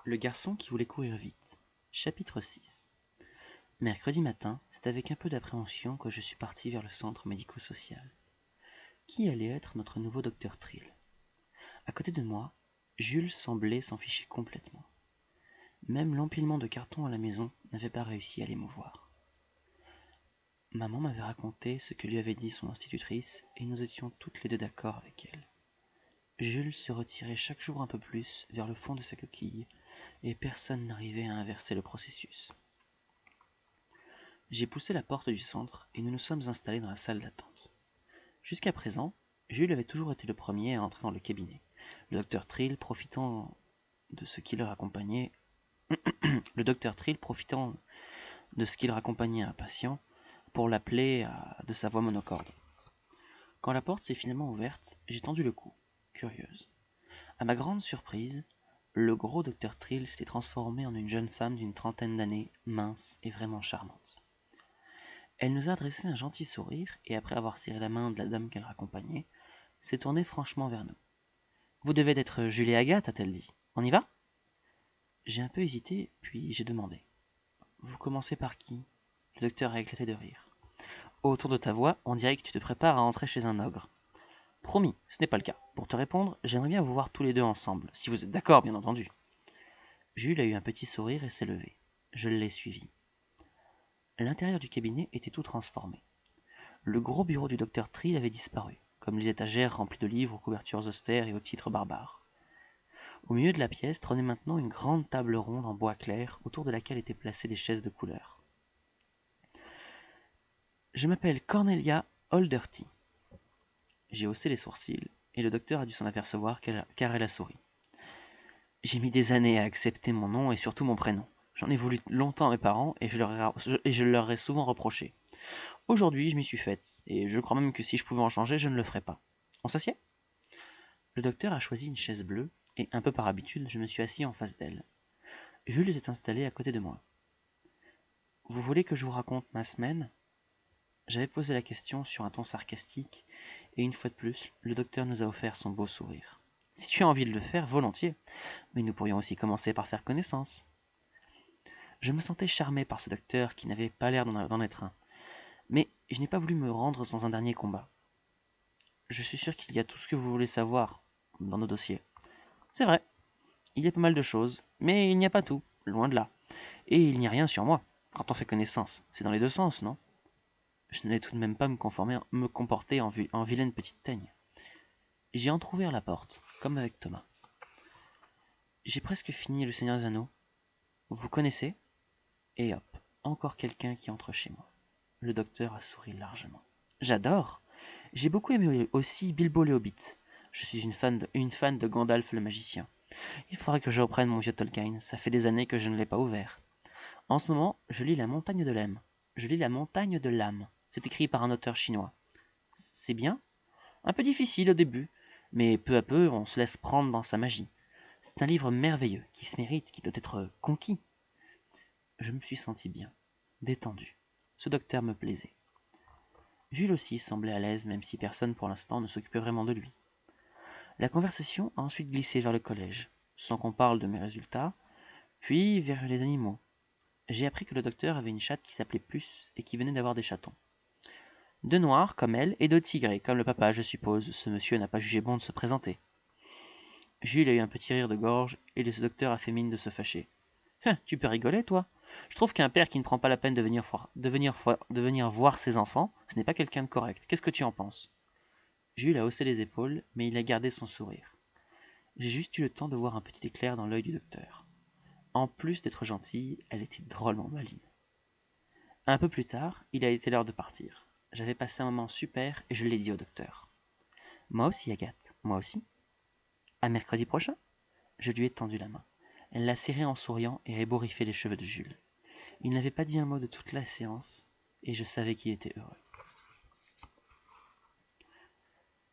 Le garçon qui voulait courir vite. Chapitre 6. Mercredi matin, c'est avec un peu d'appréhension que je suis parti vers le centre médico-social. Qui allait être notre nouveau docteur Trill? À côté de moi, Jules semblait s'en ficher complètement. Même l'empilement de cartons à la maison n'avait pas réussi à l'émouvoir. Maman m'avait raconté ce que lui avait dit son institutrice et nous étions toutes les deux d'accord avec elle. Jules se retirait chaque jour un peu plus vers le fond de sa coquille et personne n'arrivait à inverser le processus. J'ai poussé la porte du centre et nous nous sommes installés dans la salle d'attente. Jusqu'à présent, Jules avait toujours été le premier à entrer dans le cabinet, le docteur Trill profitant de ce qui le raccompagnait un patient pour l'appeler de sa voix monocorde. Quand la porte s'est finalement ouverte, j'ai tendu le cou, curieuse. À ma grande surprise, le gros docteur Trill s'était transformé en une jeune femme d'une trentaine d'années, mince et vraiment charmante. Elle nous a adressé un gentil sourire et après avoir serré la main de la dame qu'elle raccompagnait, s'est tournée franchement vers nous. « Vous devez d'être Jules et Agathe, a-t-elle dit. On y va ?» J'ai un peu hésité, puis j'ai demandé. « Vous commencez par qui ?» Le docteur a éclaté de rire. « Autour de ta voix, on dirait que tu te prépares à entrer chez un ogre. » Promis, ce n'est pas le cas. Pour te répondre, j'aimerais bien vous voir tous les deux ensemble, si vous êtes d'accord, bien entendu. Jules a eu un petit sourire et s'est levé. Je l'ai suivi. L'intérieur du cabinet était tout transformé. Le gros bureau du docteur Trill avait disparu, comme les étagères remplies de livres aux couvertures austères et aux titres barbares. Au milieu de la pièce trônait maintenant une grande table ronde en bois clair, autour de laquelle étaient placées des chaises de couleur. « Je m'appelle Cornelia Holderty. » J'ai haussé les sourcils, et le docteur a dû s'en apercevoir car elle a souri. J'ai mis des années à accepter mon nom et surtout mon prénom. J'en ai voulu longtemps à mes parents et je leur ai souvent reproché. Aujourd'hui, je m'y suis faite, et je crois même que si je pouvais en changer, je ne le ferais pas. On s'assied ? Le docteur a choisi une chaise bleue, et un peu par habitude, je me suis assis en face d'elle. Jules s'est installé à côté de moi. Vous voulez que je vous raconte ma semaine ? J'avais posé la question sur un ton sarcastique, et une fois de plus, le docteur nous a offert son beau sourire. Si tu as envie de le faire, volontiers, mais nous pourrions aussi commencer par faire connaissance. Je me sentais charmé par ce docteur qui n'avait pas l'air d'en être un, mais je n'ai pas voulu me rendre dans un dernier combat. Je suis sûr qu'il y a tout ce que vous voulez savoir dans nos dossiers. C'est vrai, il y a pas mal de choses, mais il n'y a pas tout, loin de là. Et il n'y a rien sur moi, quand on fait connaissance. C'est dans les deux sens, non ? Je n'allais tout de même pas me comporter en vilaine petite teigne. J'ai entrouvert la porte, comme avec Thomas. J'ai presque fini le Seigneur des Anneaux. Vous connaissez ? Et hop, encore quelqu'un qui entre chez moi. Le docteur a souri largement. J'adore. J'ai beaucoup aimé aussi Bilbo le Hobbit. Je suis une fan de Gandalf le magicien. Il faudrait que je reprenne mon vieux Tolkien, ça fait des années que je ne l'ai pas ouvert. En ce moment, je lis La Montagne de l'âme. C'est écrit par un auteur chinois. C'est bien ? Un peu difficile au début, mais peu à peu, on se laisse prendre dans sa magie. C'est un livre merveilleux, qui se mérite, qui doit être conquis. Je me suis senti bien, détendu. Ce docteur me plaisait. Jules aussi semblait à l'aise, même si personne pour l'instant ne s'occupait vraiment de lui. La conversation a ensuite glissé vers le collège, sans qu'on parle de mes résultats, puis vers les animaux. J'ai appris que le docteur avait une chatte qui s'appelait Puce et qui venait d'avoir des chatons. Deux noirs comme elle et deux tigrés comme le papa, je suppose. Ce monsieur n'a pas jugé bon de se présenter. Jules a eu un petit rire de gorge et le docteur a fait mine de se fâcher. Tu peux rigoler, toi ? Je trouve qu'un père qui ne prend pas la peine de venir voir ses enfants, ce n'est pas quelqu'un de correct. Qu'est-ce que tu en penses ? Jules a haussé les épaules, mais il a gardé son sourire. J'ai juste eu le temps de voir un petit éclair dans l'œil du docteur. En plus d'être gentille, elle était drôlement maligne. Un peu plus tard, il a été l'heure de partir. J'avais passé un moment super et je l'ai dit au docteur. Moi aussi, Agathe, moi aussi. À mercredi prochain ? Je lui ai tendu la main. Elle l'a serré en souriant et a ébouriffé les cheveux de Jules. Il n'avait pas dit un mot de toute la séance, et je savais qu'il était heureux.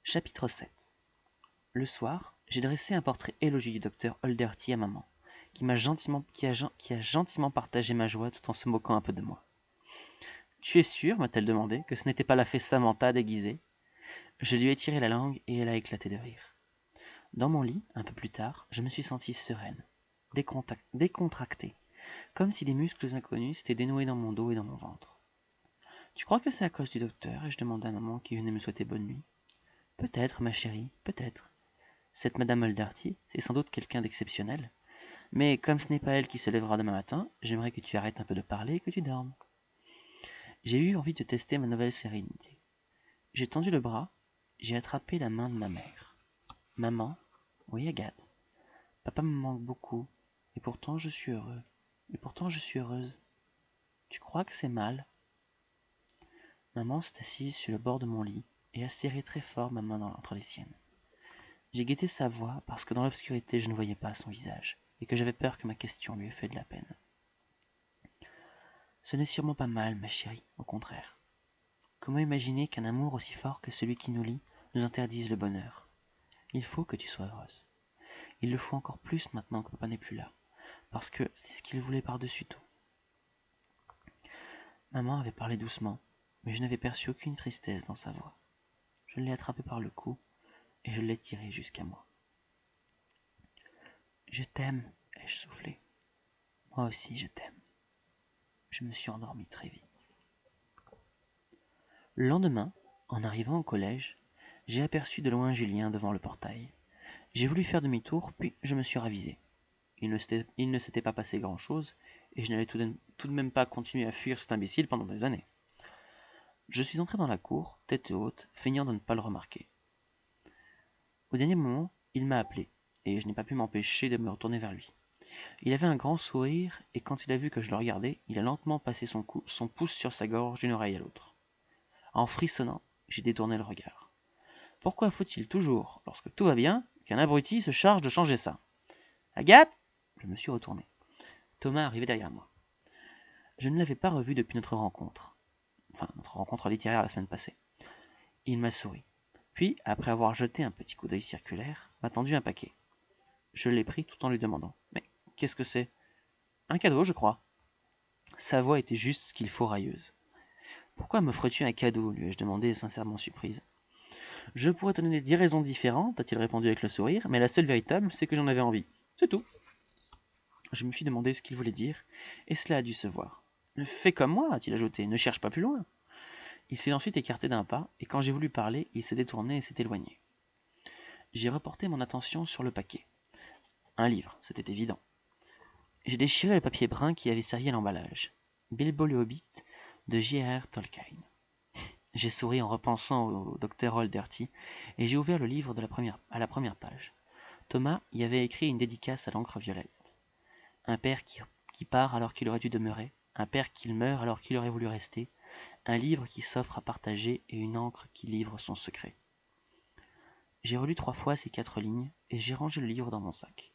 Chapitre 7. Le soir, j'ai dressé un portrait élogieux du docteur Holderty à maman, qui a gentiment partagé ma joie tout en se moquant un peu de moi. « Tu es sûr, m'a-t-elle demandé, que ce n'était pas la fée Samantha déguisée ?» Je lui ai tiré la langue et elle a éclaté de rire. Dans mon lit, un peu plus tard, je me suis sentie sereine. décontracté, comme si des muscles inconnus s'étaient dénoués dans mon dos et dans mon ventre. Tu crois que c'est à cause du docteur? Ai-je demandé à maman qui venait me souhaiter bonne nuit. Peut-être, ma chérie, peut-être. Cette Madame Aldarty, c'est sans doute quelqu'un d'exceptionnel. Mais comme ce n'est pas elle qui se lèvera demain matin, j'aimerais que tu arrêtes un peu de parler et que tu dormes. J'ai eu envie de tester ma nouvelle sérénité. J'ai tendu le bras, j'ai attrapé la main de ma mère. Maman, oui Agathe, papa me manque beaucoup, et pourtant je suis heureux. Et pourtant je suis heureuse. Tu crois que c'est mal? Maman s'est assise sur le bord de mon lit et a serré très fort ma main entre les siennes. J'ai guetté sa voix parce que dans l'obscurité je ne voyais pas son visage, et que j'avais peur que ma question lui ait fait de la peine. Ce n'est sûrement pas mal, ma chérie, au contraire. Comment imaginer qu'un amour aussi fort que celui qui nous lie nous interdise le bonheur? Il faut que tu sois heureuse. Il le faut encore plus maintenant que papa n'est plus là, parce que c'est ce qu'il voulait par-dessus tout. Maman avait parlé doucement, mais je n'avais perçu aucune tristesse dans sa voix. Je l'ai attrapé par le cou et je l'ai tiré jusqu'à moi. Je t'aime, ai-je soufflé. Moi aussi je t'aime. Je me suis endormi très vite. Le lendemain, en arrivant au collège, j'ai aperçu de loin Julien devant le portail. J'ai voulu faire demi-tour, puis je me suis ravisé. Il ne s'était pas passé grand-chose, et je n'allais tout de même pas continuer à fuir cet imbécile pendant des années. Je suis entré dans la cour, tête haute, feignant de ne pas le remarquer. Au dernier moment, il m'a appelé, et je n'ai pas pu m'empêcher de me retourner vers lui. Il avait un grand sourire, et quand il a vu que je le regardais, il a lentement passé son pouce sur sa gorge d'une oreille à l'autre. En frissonnant, j'ai détourné le regard. Pourquoi faut-il toujours, lorsque tout va bien, qu'un abruti se charge de changer ça? Agathe? Je me suis retourné. Thomas arrivait derrière moi. Je ne l'avais pas revu depuis notre rencontre littéraire la semaine passée. Il m'a souri. Puis, après avoir jeté un petit coup d'œil circulaire, m'a tendu un paquet. Je l'ai pris tout en lui demandant. Mais qu'est-ce que c'est? Un cadeau, je crois. Sa voix était juste ce qu'il faut railleuse. Pourquoi m'offres-tu un cadeau? Lui ai-je demandé, sincèrement surprise. Je pourrais te donner 10 raisons différentes, a-t-il répondu avec le sourire, mais la seule véritable, c'est que j'en avais envie. C'est tout. Je me suis demandé ce qu'il voulait dire, et cela a dû se voir. Fais comme moi, a-t-il ajouté, ne cherche pas plus loin. Il s'est ensuite écarté d'un pas, et quand j'ai voulu parler, il s'est détourné et s'est éloigné. J'ai reporté mon attention sur le paquet. Un livre, c'était évident. J'ai déchiré le papier brun qui avait servi à l'emballage. Bilbo le Hobbit de J.R.R. Tolkien. J'ai souri en repensant au docteur Holderty et j'ai ouvert le livre à la première page. Thomas y avait écrit une dédicace à l'encre violette. Un père qui part alors qu'il aurait dû demeurer, un père qui meurt alors qu'il aurait voulu rester, un livre qui s'offre à partager et une encre qui livre son secret. J'ai relu 3 fois ces 4 lignes et j'ai rangé le livre dans mon sac.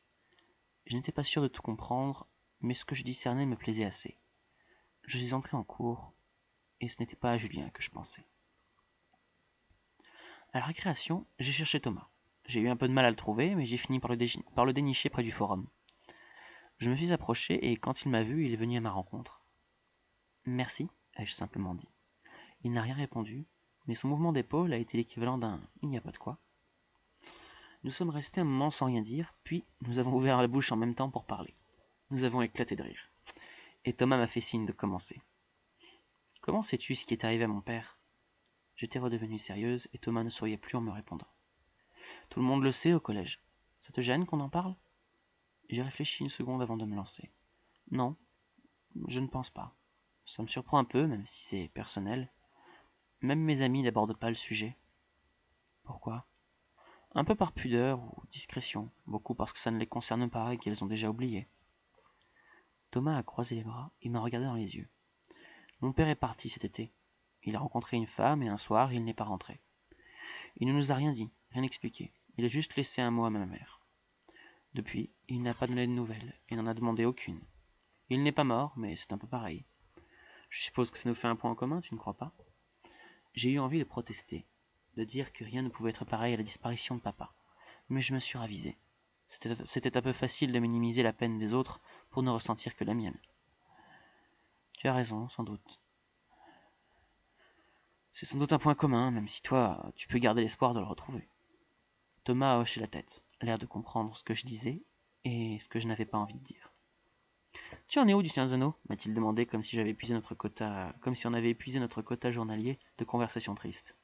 Je n'étais pas sûr de tout comprendre, mais ce que je discernais me plaisait assez. Je suis entré en cours, et ce n'était pas à Julien que je pensais. À la récréation, j'ai cherché Thomas. J'ai eu un peu de mal à le trouver, mais j'ai fini par le dénicher près du forum. Je me suis approché, et quand il m'a vu, il est venu à ma rencontre. Merci, ai-je simplement dit. Il n'a rien répondu, mais son mouvement d'épaule a été l'équivalent d'un « il n'y a pas de quoi ». Nous sommes restés un moment sans rien dire, puis nous avons ouvert la bouche en même temps pour parler. Nous avons éclaté de rire. Et Thomas m'a fait signe de commencer. Comment sais-tu ce qui est arrivé à mon père? J'étais redevenue sérieuse et Thomas ne souriait plus en me répondant. Tout le monde le sait au collège. Ça te gêne qu'on en parle? J'ai réfléchi une seconde avant de me lancer. Non, je ne pense pas. Ça me surprend un peu, même si c'est personnel. Même mes amis n'abordent pas le sujet. Pourquoi? Un peu par pudeur ou discrétion, beaucoup parce que ça ne les concerne pas et qu'elles ont déjà oublié. Thomas a croisé les bras et m'a regardé dans les yeux. Mon père est parti cet été. Il a rencontré une femme et un soir, il n'est pas rentré. Il ne nous a rien dit, rien expliqué. Il a juste laissé un mot à ma mère. Depuis, il n'a pas donné de nouvelles et n'en a demandé aucune. Il n'est pas mort, mais c'est un peu pareil. Je suppose que ça nous fait un point en commun, tu ne crois pas? J'ai eu envie de protester, de dire que rien ne pouvait être pareil à la disparition de papa. Mais je me suis ravisé. C'était un peu facile de minimiser la peine des autres pour ne ressentir que la mienne. Tu as raison, sans doute. C'est sans doute un point commun, même si toi, tu peux garder l'espoir de le retrouver. Thomas a hoché la tête, l'air de comprendre ce que je disais, et ce que je n'avais pas envie de dire. Tu en es où du Seigneur des Anneaux m'a-t-il demandé comme si on avait épuisé notre quota journalier de conversations tristes.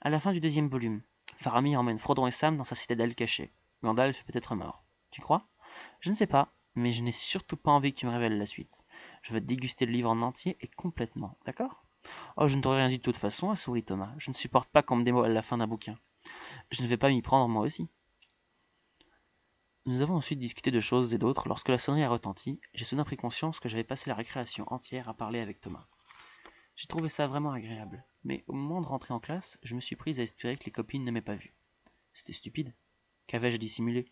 À la fin du deuxième volume, Faramir emmène Frodon et Sam dans sa citadelle cachée. Gandalf est peut-être mort. Tu crois? Je ne sais pas, mais je n'ai surtout pas envie que tu me révèles la suite. Je veux déguster le livre en entier et complètement, d'accord? Oh, je ne t'aurais rien dit de toute façon, a souri Thomas. Je ne supporte pas qu'on me dévoile la fin d'un bouquin. Je ne vais pas m'y prendre moi aussi. Nous avons ensuite discuté de choses et d'autres. Lorsque la sonnerie a retenti, j'ai soudain pris conscience que j'avais passé la récréation entière à parler avec Thomas. J'ai trouvé ça vraiment agréable, mais au moment de rentrer en classe, je me suis prise à espérer que les copines ne m'aient pas vu. C'était stupide. Qu'avais-je dissimulé?